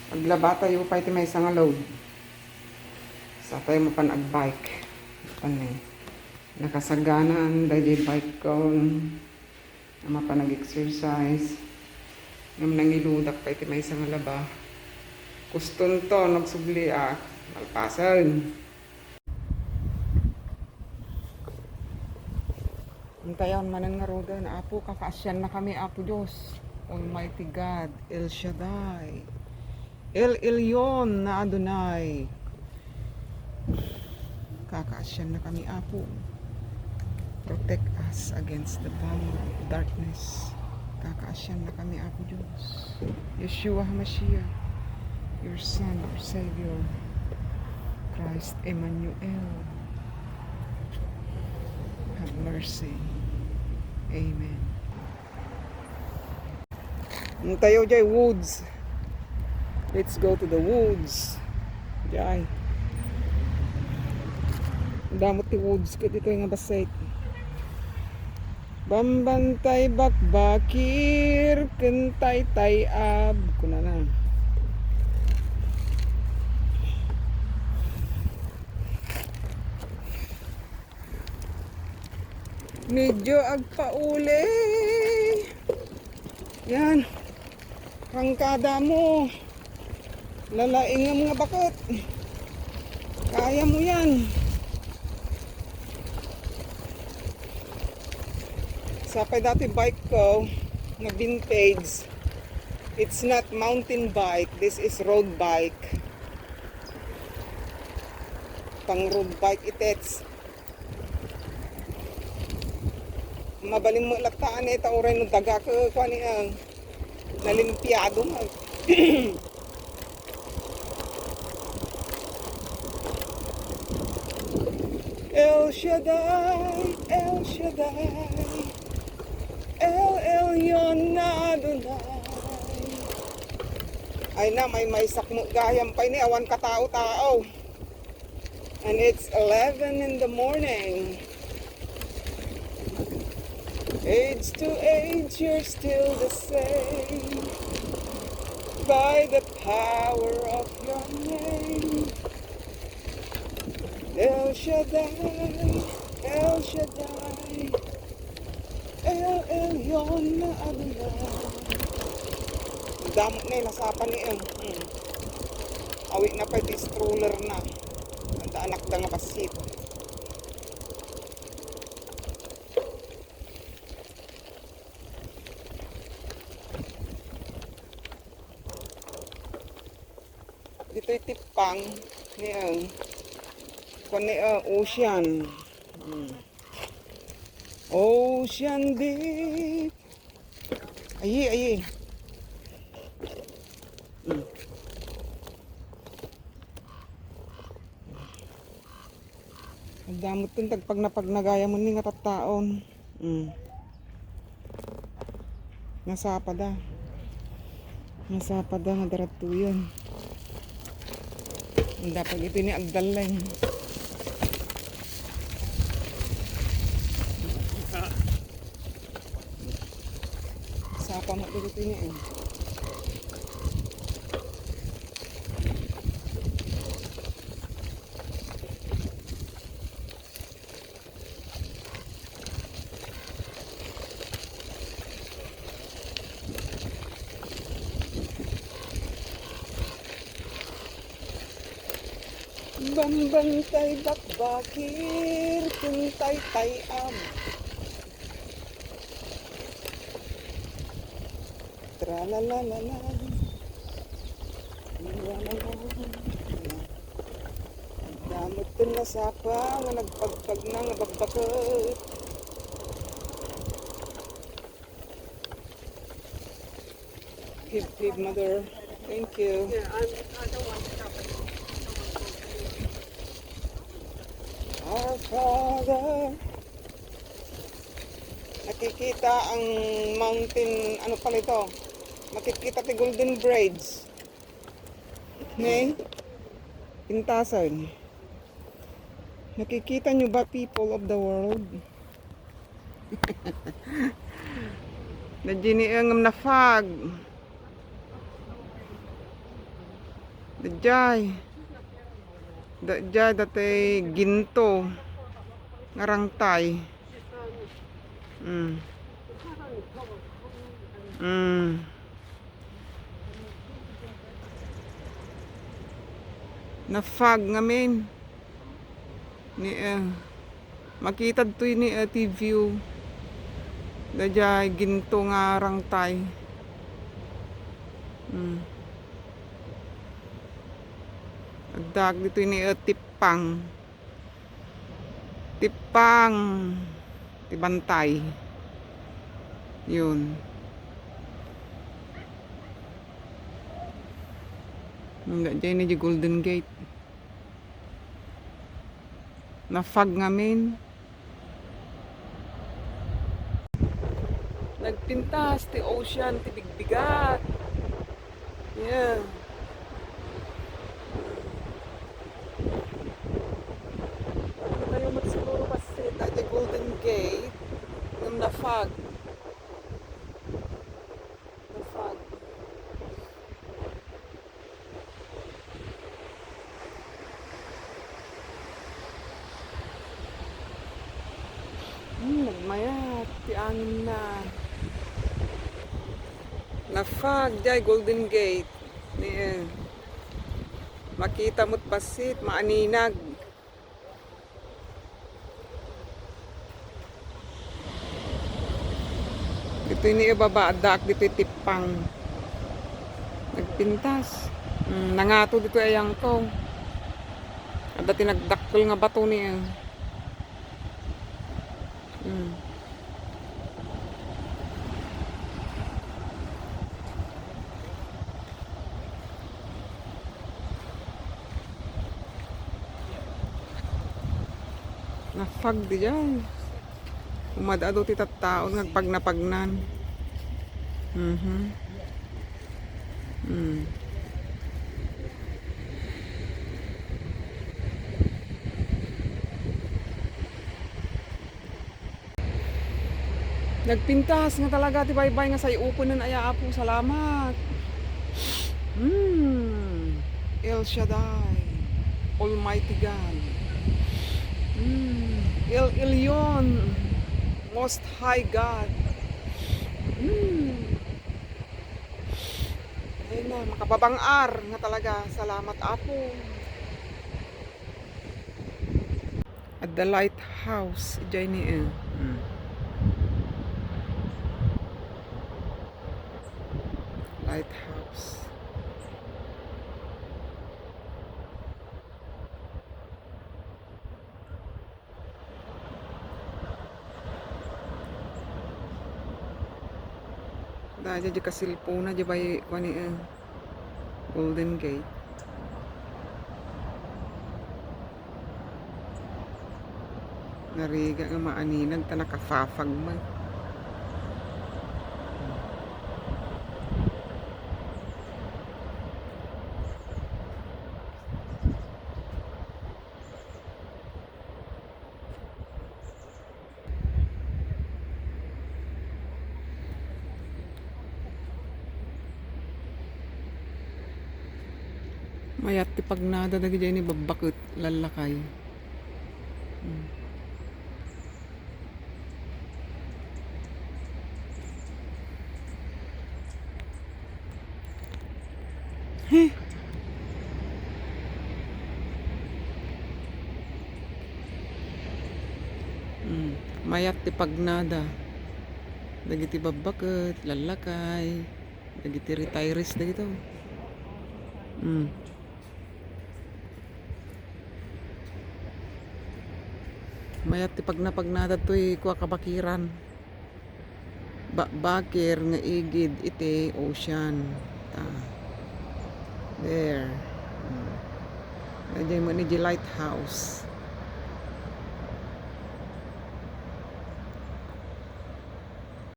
Paglaba tayo pa iti may nga load. Sa tayo mapan-ag-bike. Panay. Nakasaganan dahil bike ko. Na mapanag-exercise. Ngam nangiludak pa iti may nga laba. Kuston to, nagsubli malpasan. Hintayon manan nga roda na apo, kakaasyan na kami apo Diyos. Almighty God, El Shaddai, El Elyon na Adonai. Kakaasyan na kami apo. Protect us against the power of darkness. Kakaasyan na kami apo Diyos. Yeshua HaMashiach, your Son, our Savior, Christ Emmanuel. Have mercy. Amen. Tayo jay woods. Let's go to the woods. Jay. Damot ti woods ket ito nga basay. Bambantay bakbakir kentay tayab kuna na. Medyo agpauli. Yan. Rangkada mo. Lalaing ang mga bakot. Kaya mo yan. Sapay dati bike ko na vintage. It's not mountain bike. This is road bike. Pang road bike itets. Mabaling mo laktaan ita oray no daga ko kwani ang nalimpiado na. El Shaddai, El Shaddai, El Elyon na Adonai. Ay na may sakmo gayam pa ni awan katao-tao. And it's 11 in the morning. Age to age, you're still the same. By the power of your name. El Shaddai, El Shaddai, El Elyon na Adonai. Damot na yung nasapan ni Awit na pa iti stroller na. Anak da nga pasit. Dito yung tippang ni ocean. Ocean deep. Ayi. Ang damot yung tagpag na pagnagaya mo ni nga taon. Nasapa da nga daratu yun. Ang dapat ito ni agdalay. Sapa mo dito niya Bambantay bakbakir kuntay tayam. Tralalalala. Damot din na sapa nga nagpagpag na nga bagbakot. Hip mother. Thank you. Yeah, I don't want to stop it. Our Father. Nakikita ang mountain, ano pala ito? Makikita ti Golden Bridge. Okay? Pintasan. Nakikita nyo ba, people of the world? Nadiniangam na fog. Dajay. Dajay dati ginto. Ngarangtay. Mm. Mm. Na-fog ngamin. Ni makita to ni TV. Dajay ginto nga rangtay. Mm. Agdag dito ni tippang. Tippang. Tibantay. Yun. Dajay ni Golden Gate. Na-fog ngamin. Nagpintas ti ocean ti bigbigat. Yeah. Tayo magsiguro kasi tayo Golden Gate ng na-fog. Na-fog. Nagmayat ti angin na. Na-fog jay Golden Gate. Ni makita mo't pasit, maaninag. Dito ni ibaba adak dito tippang. Nagpintas. Nangato dito ayang ko. Ada tinagdakkel nga bato niya. Na-fog di dyan. Umadado ti tattaon ngagpag napagnan. Nagpintas nga talaga ti baybay nga say upunan aya apo. Salamat. El Shaddai, Almighty God. El Elyon, Most High God. Ayun na, makababangar nga talaga. Salamat apo. At the lighthouse, dyan ni lighthouse. Dahil dyan kasilpuna dyan ba yung Golden Gate. Nariga nga maaninag ta nakafafag man. Mayat ti pag nadadagi dyan ni babakot lalakay. Mayat ti pagnada dagiti babakot lalakay dagiti retirees dagito. Mayat ti pagnada to'y kuha kabakiran bakir nga igid iti ocean there. Dyan mo ni lighthouse.